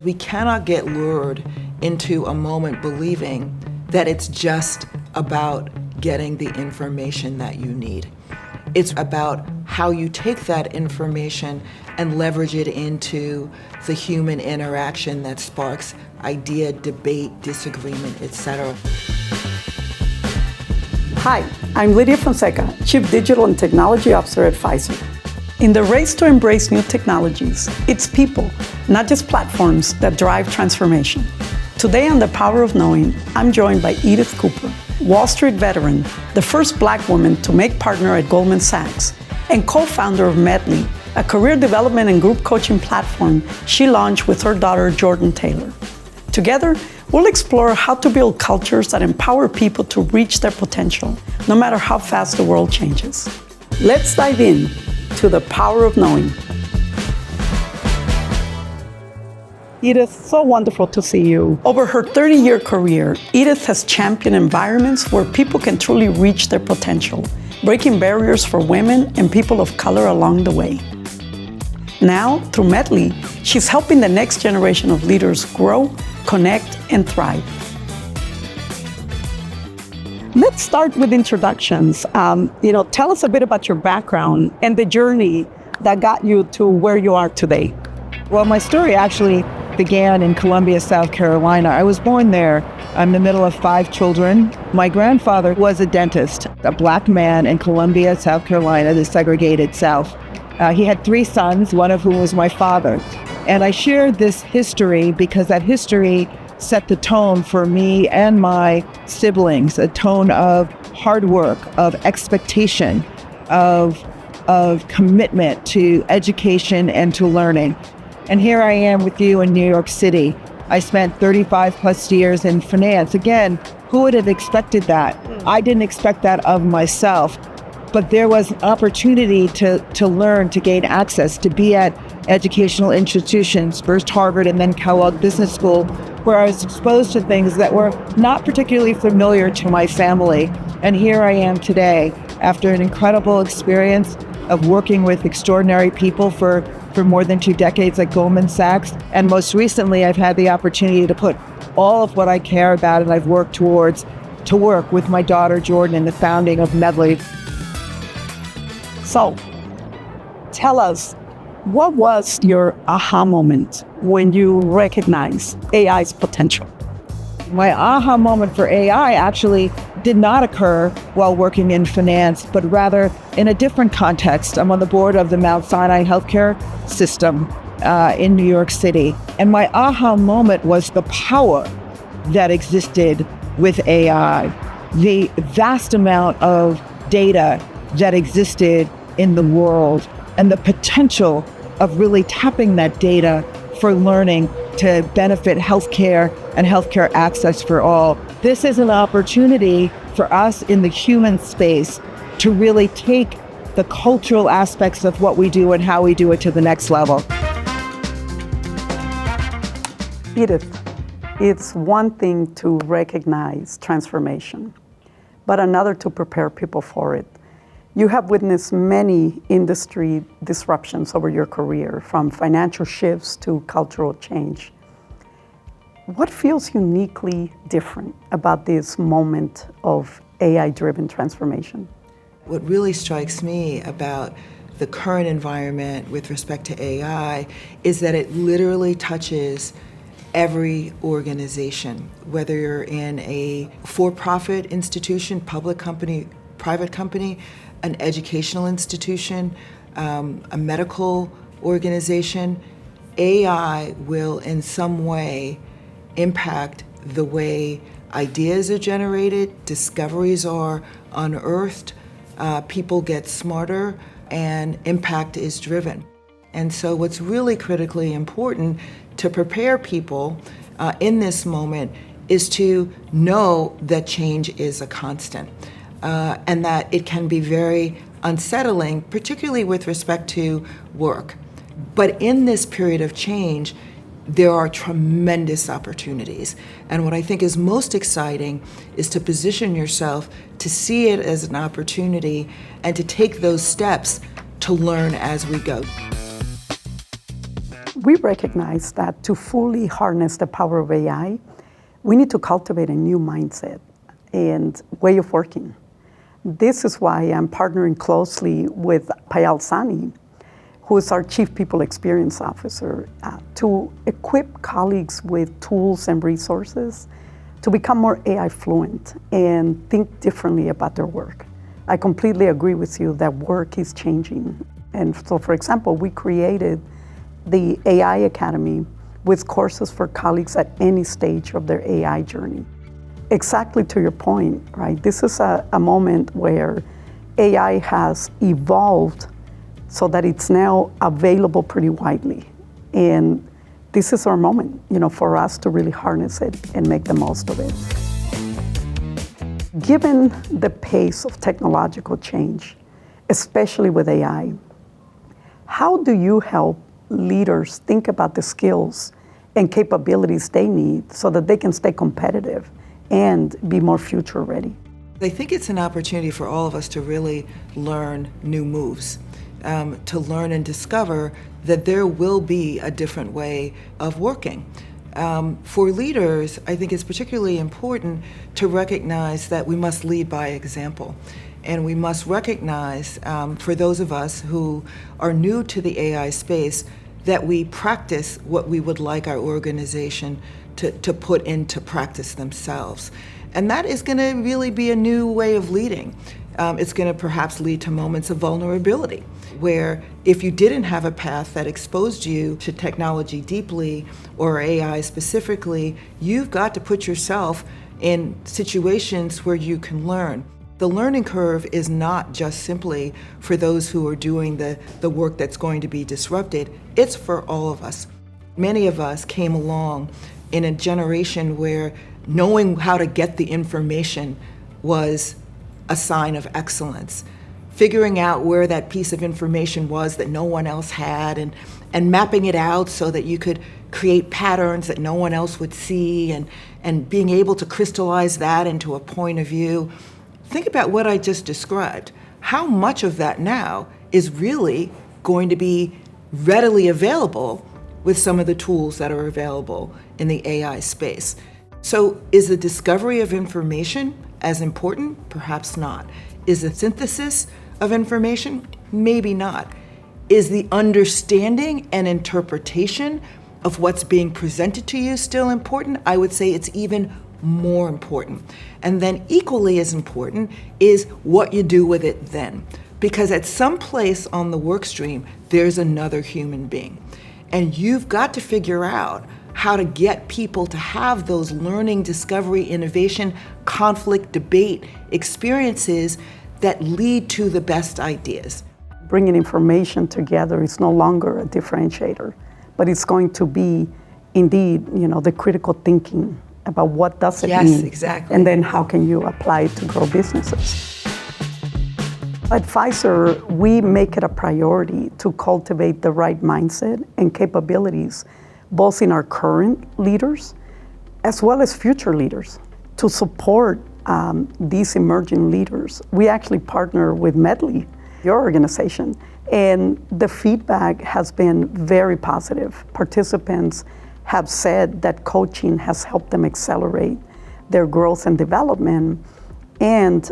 We cannot get lured into a moment believing that it's just about getting the information that you need. It's about how you take that information and leverage it into the human interaction that sparks idea, debate, disagreement, etc. Hi, I'm Lidia Fonseca, Chief Digital and Technology Officer at Pfizer. In the race to embrace new technologies, it's people, not just platforms, that drive transformation. Today on The Power of Knowing, I'm joined by Edith Cooper, Wall Street veteran, the first Black woman to make partner at Goldman Sachs, and co-founder of Medley, a career development and group coaching platform she launched with her daughter, Jordan Taylor. Together, we'll explore how to build cultures that empower people to reach their potential, no matter how fast the world changes. Let's dive in to The Power of Knowing. Edith, so wonderful to see you. Over her 30-year career, Edith has championed environments where people can truly reach their potential, breaking barriers for women and people of color along the way. Now, through Medley, she's helping the next generation of leaders grow, connect, and thrive. Let's start with introductions. Tell us a bit about your background and the journey that got you to where you are today. Well, my story actually began in Columbia, South Carolina. I was born there. I'm the middle of 5 children. My grandfather was a dentist, a Black man in Columbia, South Carolina, the segregated South. He had 3 sons, one of whom was my father. And I shared this history because that history set the tone for me and my siblings, a tone of hard work, of expectation, of commitment to education and to learning. And here I am with you in New York City. I spent 35 plus years in finance. Again, who would have expected that? I didn't expect that of myself. But there was an opportunity to learn, to gain access, to be at educational institutions, first Harvard and then Kellogg Business School, where I was exposed to things that were not particularly familiar to my family. And here I am today, after an incredible experience of working with extraordinary people for more than 2 decades at Goldman Sachs. And most recently, I've had the opportunity to put all of what I care about and I've worked towards to work with my daughter, Jordan, in the founding of Medley. So, tell us, what was your aha moment when you recognized AI's potential? My aha moment for AI actually did not occur while working in finance, but rather in a different context. I'm on the board of the Mount Sinai healthcare system in New York City. And my aha moment was the power that existed with AI, the vast amount of data that existed in the world, and the potential of really tapping that data for learning to benefit healthcare and healthcare access for all. This is an opportunity for us in the human space to really take the cultural aspects of what we do and how we do it to the next level. Edith, it's one thing to recognize transformation, but another to prepare people for it. You have witnessed many industry disruptions over your career, from financial shifts to cultural change. What feels uniquely different about this moment of AI-driven transformation? What really strikes me about the current environment with respect to AI is that it literally touches every organization, whether you're in a for-profit institution, public company, private company, an educational institution, a medical organization. AI will in some way impact the way ideas are generated, discoveries are unearthed, people get smarter, and impact is driven. And so what's really critically important to prepare people in this moment is to know that change is a constant. And that it can be very unsettling, particularly with respect to work. But in this period of change, there are tremendous opportunities. And what I think is most exciting is to position yourself to see it as an opportunity and to take those steps to learn as we go. we recognize that to fully harness the power of AI, we need to cultivate a new mindset and way of working. This is why I'm partnering closely with Payal Sani, who is our Chief People Experience Officer, to equip colleagues with tools and resources to become more AI fluent and think differently about their work. I completely agree with you that work is changing. And so, for example, we created the AI Academy with courses for colleagues at any stage of their AI journey. Exactly to your point, right? This is a moment where AI has evolved so that it's now available pretty widely. And this is our moment, for us to really harness it and make the most of it. Given the pace of technological change, especially with AI, how do you help leaders think about the skills and capabilities they need so that they can stay competitive and be more future ready? I think it's an opportunity for all of us to really learn new moves, to learn and discover that there will be a different way of working. For leaders, I think it's particularly important to recognize that we must lead by example. And we must recognize, for those of us who are new to the AI space, that we practice what we would like our organization to put into practice themselves. And that is going to really be a new way of leading. It's going to perhaps lead to moments of vulnerability, where if you didn't have a path that exposed you to technology deeply or AI specifically, you've got to put yourself in situations where you can learn. The learning curve is not just simply for those who are doing the work that's going to be disrupted, it's for all of us. Many of us came along in a generation where knowing how to get the information was a sign of excellence. Figuring out where that piece of information was that no one else had, and mapping it out so that you could create patterns that no one else would see, and being able to crystallize that into a point of view. Think about what I just described. How much of that now is really going to be readily available with some of the tools that are available in the AI space? So is the discovery of information as important? Perhaps not. Is the synthesis of information? Maybe not. Is the understanding and interpretation of what's being presented to you still important? I would say it's even more important. And then equally as important is what you do with it then. Because at some place on the work stream, there's another human being. And you've got to figure out how to get people to have those learning, discovery, innovation, conflict, debate experiences that lead to the best ideas. Bringing information together is no longer a differentiator, but it's going to be, indeed, the critical thinking about what does it mean. Yes, exactly. And then how can you apply it to grow businesses. At Pfizer, we make it a priority to cultivate the right mindset and capabilities, both in our current leaders as well as future leaders. To support these emerging leaders, we actually partner with Medley, your organization, and the feedback has been very positive. Participants have said that coaching has helped them accelerate their growth and development, and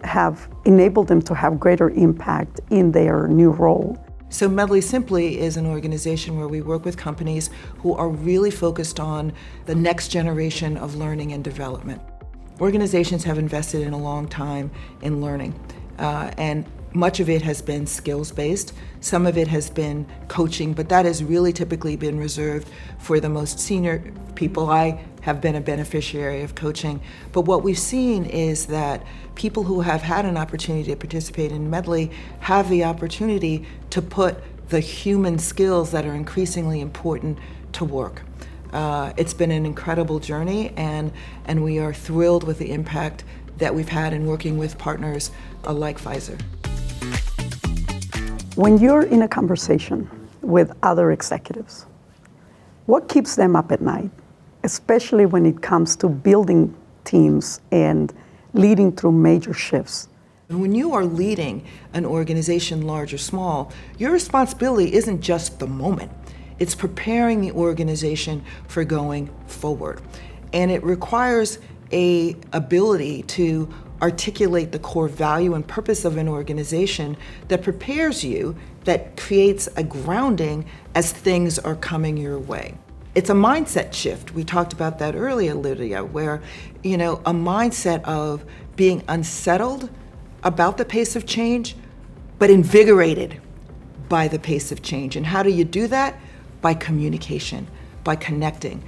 have enabled them to have greater impact in their new role. So Medley simply is an organization where we work with companies who are really focused on the next generation of learning and development. Organizations have invested in a long time in learning, and much of it has been skills-based. Some of it has been coaching, but that has really typically been reserved for the most senior people. I have been a beneficiary of coaching, but what we've seen is that people who have had an opportunity to participate in Medley have the opportunity to put the human skills that are increasingly important to work. It's been an incredible journey, and we are thrilled with the impact that we've had in working with partners like Pfizer. When you're in a conversation with other executives, what keeps them up at night, especially when it comes to building teams and leading through major shifts? And when you are leading an organization, large or small, your responsibility isn't just the moment. It's preparing the organization for going forward. And it requires a ability to articulate the core value and purpose of an organization that prepares you, that creates a grounding as things are coming your way. It's a mindset shift. We talked about that earlier, Lidia, where, a mindset of being unsettled about the pace of change, but invigorated by the pace of change. And how do you do that? By communication, by connecting.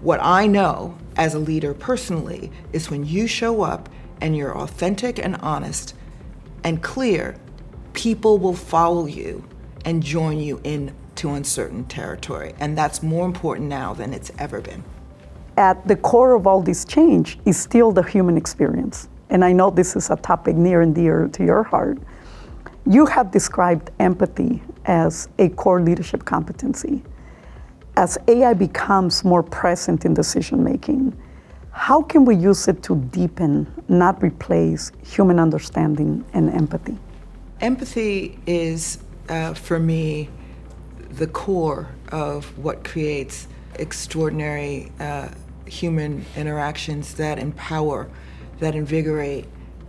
What I know as a leader personally is when you show up and you're authentic and honest and clear, people will follow you and join you into uncertain territory. And that's more important now than it's ever been. At the core of all this change is still the human experience. And I know this is a topic near and dear to your heart. You have described empathy as a core leadership competency. As AI becomes more present in decision making, how can we use it to deepen, not replace, human understanding and empathy? Empathy is, for me, the core of what creates extraordinary human interactions that empower, that invigorate,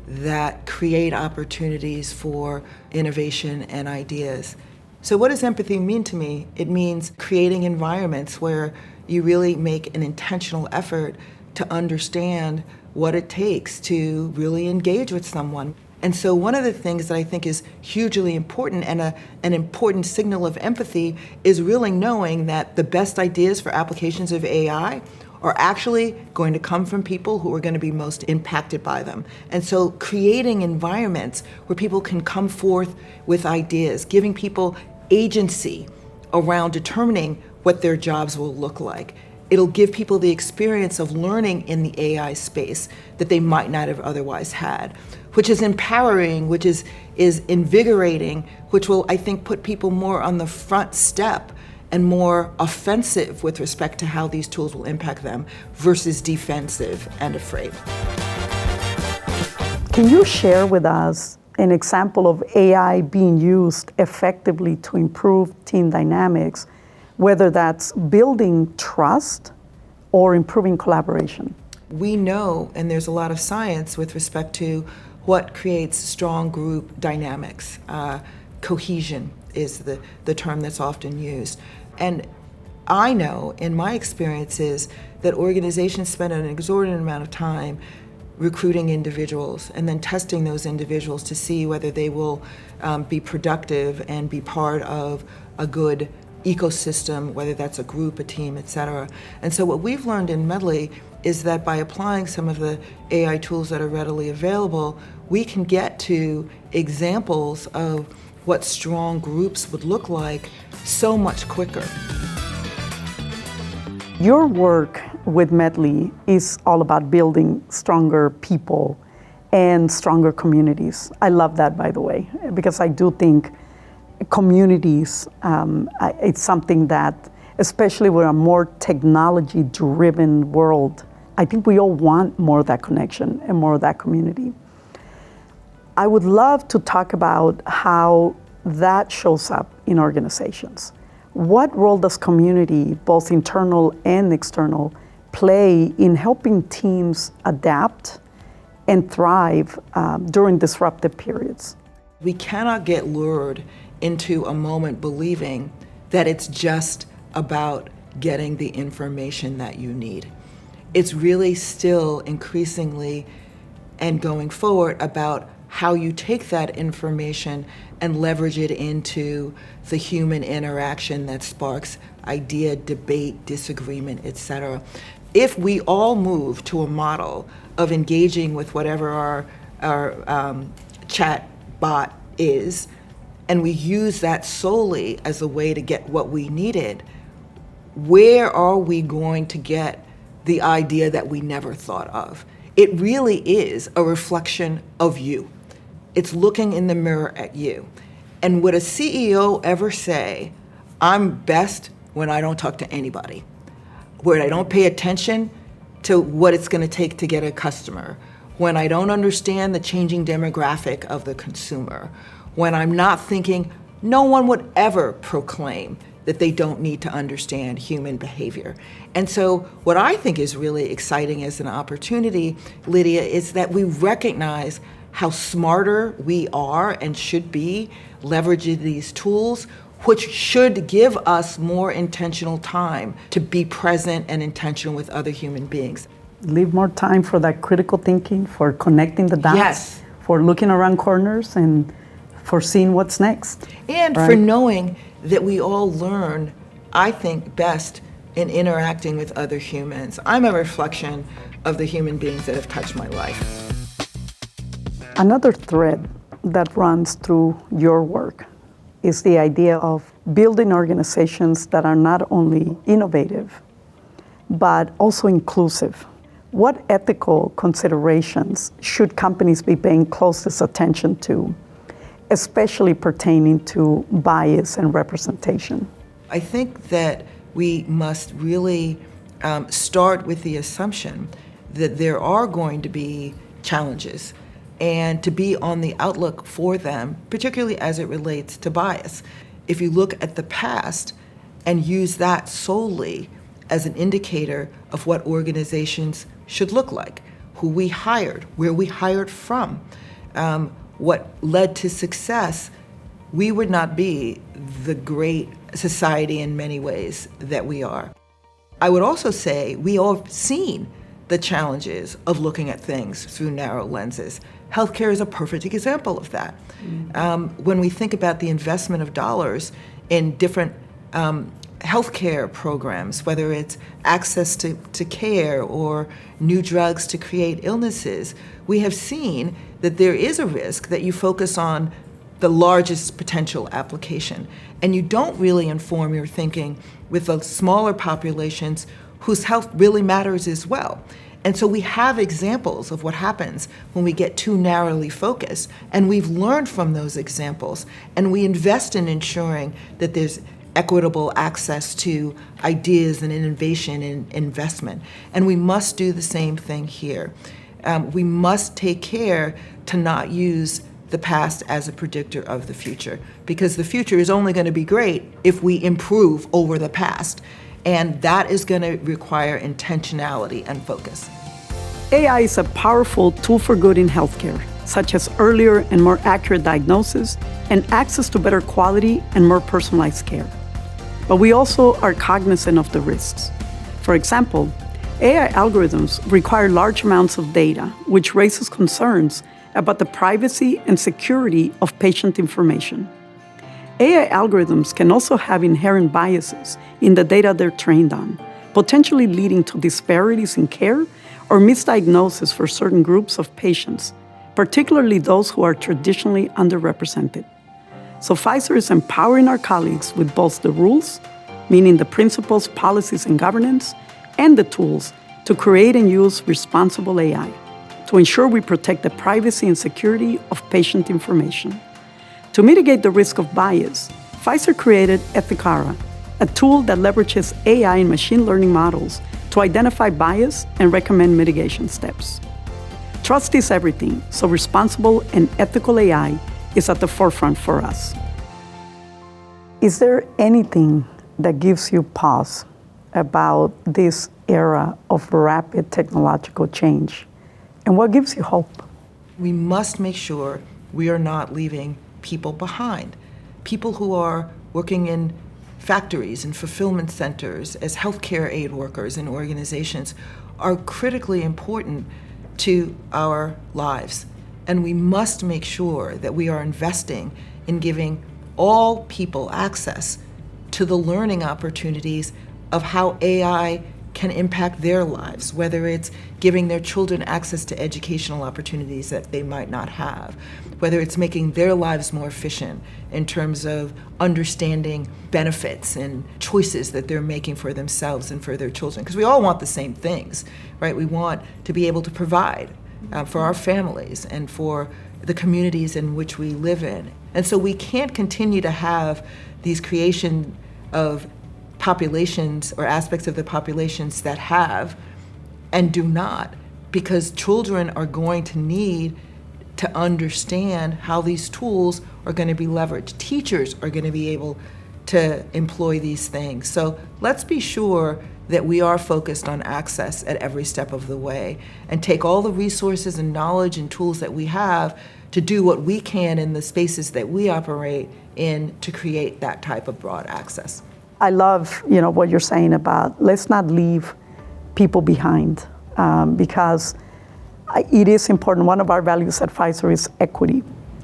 that create opportunities for innovation and ideas. So what does empathy mean to me? It means creating environments where you really make an intentional effort to understand what it takes to really engage with someone. And so one of the things that I think is hugely important and an important signal of empathy is really knowing that the best ideas for applications of AI are actually going to come from people who are going to be most impacted by them. And so creating environments where people can come forth with ideas, giving people agency around determining what their jobs will look like. It'll give people the experience of learning in the AI space that they might not have otherwise had, which is empowering, which is invigorating, which will, I think, put people more on the front step and more offensive with respect to how these tools will impact them versus defensive and afraid. Can you share with us an example of AI being used effectively to improve team dynamics, whether that's building trust or improving collaboration? We know, and there's a lot of science with respect to what creates strong group dynamics. Cohesion is the term that's often used. And I know, in my experiences, that organizations spend an exorbitant amount of time recruiting individuals and then testing those individuals to see whether they will be productive and be part of a good ecosystem, whether that's a group, a team, et cetera. And so what we've learned in Medley is that by applying some of the AI tools that are readily available, we can get to examples of what strong groups would look like so much quicker. Your work with Medley is all about building stronger people and stronger communities. I love that, by the way, because I do think communities, it's something that, especially with a more technology-driven world, I think we all want more of that connection and more of that community. I would love to talk about how that shows up in organizations. What role does community, both internal and external, play in helping teams adapt and thrive during disruptive periods? We cannot get lured into a moment believing that it's just about getting the information that you need. It's really still increasingly and going forward about how you take that information and leverage it into the human interaction that sparks idea, debate, disagreement, et cetera. If we all move to a model of engaging with whatever our chat bot is, and we use that solely as a way to get what we needed, where are we going to get the idea that we never thought of? It really is a reflection of you. It's looking in the mirror at you. And would a CEO ever say, I'm best when I don't talk to anybody, where I don't pay attention to what it's going to take to get a customer, when I don't understand the changing demographic of the consumer, when I'm not thinking, no one would ever proclaim that they don't need to understand human behavior. And so what I think is really exciting as an opportunity, Lydia, is that we recognize how smarter we are and should be leveraging these tools, which should give us more intentional time to be present and intentional with other human beings. Leave more time for that critical thinking, for connecting the dots, Yes. for looking around corners and for seeing what's next. And right? for knowing that we all learn, I think, best in interacting with other humans. I'm a reflection of the human beings that have touched my life. Another thread that runs through your work is the idea of building organizations that are not only innovative, but also inclusive. What ethical considerations should companies be paying closest attention to, especially pertaining to bias and representation? I think that we must really start with the assumption that there are going to be challenges and to be on the outlook for them, particularly as it relates to bias. If you look at the past and use that solely as an indicator of what organizations should look like, who we hired, where we hired from, what led to success, we would not be the great society in many ways that we are. I would also say we all have seen the challenges of looking at things through narrow lenses. Healthcare is a perfect example of that. When we think about the investment of dollars in different healthcare programs, whether it's access to care or new drugs to create illnesses, we have seen that there is a risk that you focus on the largest potential application, and you don't really inform your thinking with the smaller populations whose health really matters as well. And so we have examples of what happens when we get too narrowly focused, and we've learned from those examples, and we invest in ensuring that there's equitable access to ideas and innovation and investment. And we must do the same thing here. We must take care to not use the past as a predictor of the future, because the future is only going to be great if we improve over the past. And that is going to require intentionality and focus. AI is a powerful tool for good in healthcare, such as earlier and more accurate diagnosis and access to better quality and more personalized care. But we also are cognizant of the risks. For example, AI algorithms require large amounts of data, which raises concerns about the privacy and security of patient information. AI algorithms can also have inherent biases in the data they're trained on, potentially leading to disparities in care or misdiagnosis for certain groups of patients, particularly those who are traditionally underrepresented. So Pfizer is empowering our colleagues with both the rules, meaning the principles, policies, and governance, and the tools to create and use responsible AI to ensure we protect the privacy and security of patient information. To mitigate the risk of bias, Pfizer created Ethicara, a tool that leverages AI and machine learning models to identify bias and recommend mitigation steps. Trust is everything, so responsible and ethical AI is at the forefront for us. Is there anything that gives you pause about this era of rapid technological change? And what gives you hope? We must make sure we are not leaving people behind. People who are working in factories and fulfillment centers as healthcare aid workers in organizations are critically important to our lives. And we must make sure that we are investing in giving all people access to the learning opportunities of how AI can impact their lives, whether it's giving their children access to educational opportunities that they might not have, whether it's making their lives more efficient in terms of understanding benefits and choices that they're making for themselves and for their children. Because we all want the same things, right? We want to be able to provide for our families and for the communities in which we live in. And so we can't continue to have these creation of populations or aspects of the populations that have and do not, because children are going to need to understand how these tools are going to be leveraged. Teachers are going to be able to employ these things. So let's be sure that we are focused on access at every step of the way and take all the resources and knowledge and tools that we have to do what we can in the spaces that we operate in to create that type of broad access. I love, what you're saying about let's not leave people behind, because it is important. One of our values at Pfizer is equity.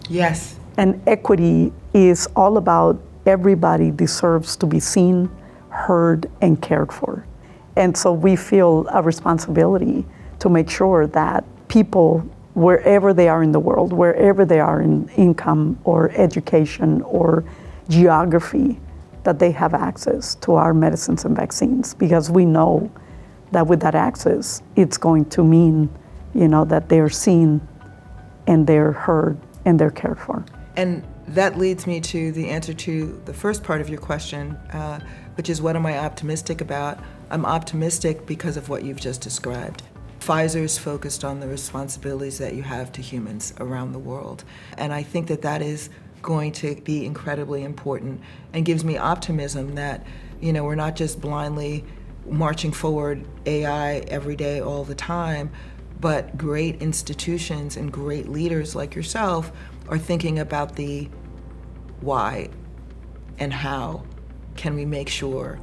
Yes. And equity is all about everybody deserves to be seen, heard, and cared for. And so we feel a responsibility to make sure that people, wherever they are in the world, wherever they are in income or education or geography, that they have access to our medicines and vaccines, because we know that with that access, it's going to mean, that they're seen and they're heard and they're cared for. And that leads me to the answer to the first part of your question, which is what am I optimistic about? I'm optimistic because of what you've just described. Pfizer is focused on the responsibilities that you have to humans around the world. And I think that that is going to be incredibly important and gives me optimism that, we're not just blindly marching forward AI every day all the time, but great institutions and great leaders like yourself are thinking about the why and how can we make sure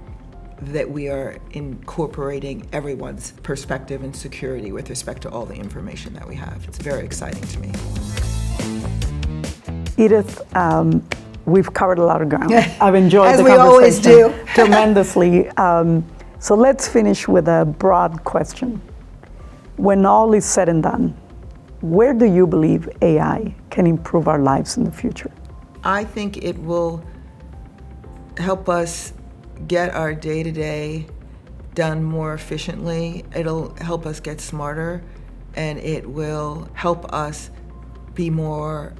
that we are incorporating everyone's perspective and security with respect to all the information that we have. It's very exciting to me. Edith, we've covered a lot of ground. I've enjoyed As the we conversation always do. tremendously. So let's finish with a broad question. When all is said and done, where do you believe AI can improve our lives in the future? I think it will help us get our day-to-day done more efficiently. It'll help us get smarter, and it will help us be more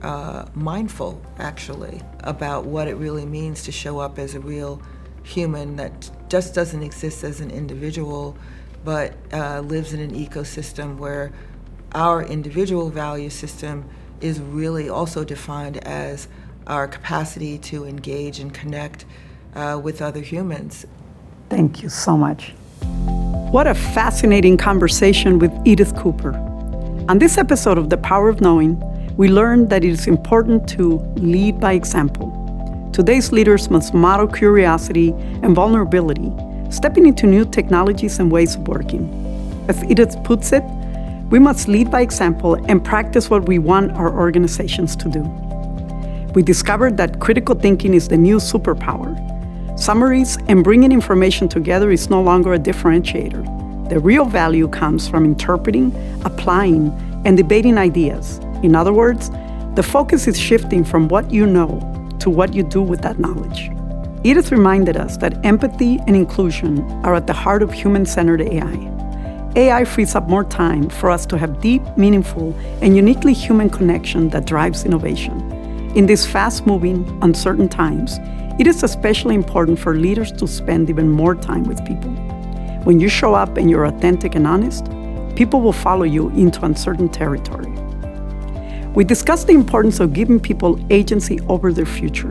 mindful, actually, about what it really means to show up as a real human that just doesn't exist as an individual, but lives in an ecosystem where our individual value system is really also defined as our capacity to engage and connect with other humans. Thank you so much. What a fascinating conversation with Edith Cooper. On this episode of The Power of Knowing, we learned that it is important to lead by example. Today's leaders must model curiosity and vulnerability, stepping into new technologies and ways of working. As Edith puts it, we must lead by example and practice what we want our organizations to do. We discovered that critical thinking is the new superpower. Summaries and bringing information together is no longer a differentiator. The real value comes from interpreting, applying, and debating ideas. In other words, the focus is shifting from what you know to what you do with that knowledge. Edith reminded us that empathy and inclusion are at the heart of human-centered AI. AI frees up more time for us to have deep, meaningful, and uniquely human connection that drives innovation. In these fast-moving, uncertain times, it is especially important for leaders to spend even more time with people. When you show up and you're authentic and honest, people will follow you into uncertain territory. We discussed the importance of giving people agency over their future.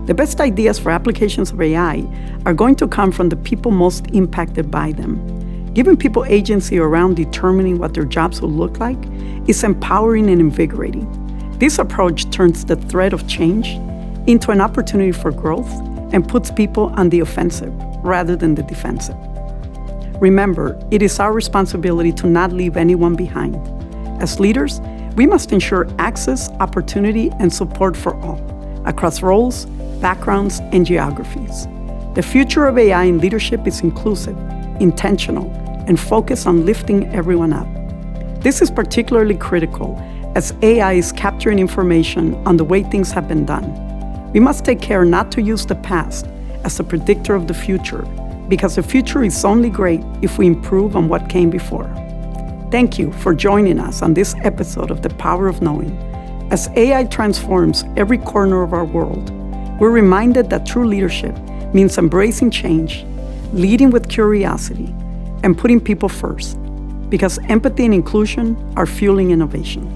The best ideas for applications of AI are going to come from the people most impacted by them. Giving people agency around determining what their jobs will look like is empowering and invigorating. This approach turns the threat of change into an opportunity for growth and puts people on the offensive rather than the defensive. Remember, it is our responsibility to not leave anyone behind. As leaders, we must ensure access, opportunity, and support for all, across roles, backgrounds, and geographies. The future of AI in leadership is inclusive, intentional, and focused on lifting everyone up. This is particularly critical as AI is capturing information on the way things have been done. We must take care not to use the past as a predictor of the future, because the future is only great if we improve on what came before. Thank you for joining us on this episode of The Power of Knowing. As AI transforms every corner of our world, we're reminded that true leadership means embracing change, leading with curiosity, and putting people first, because empathy and inclusion are fueling innovation.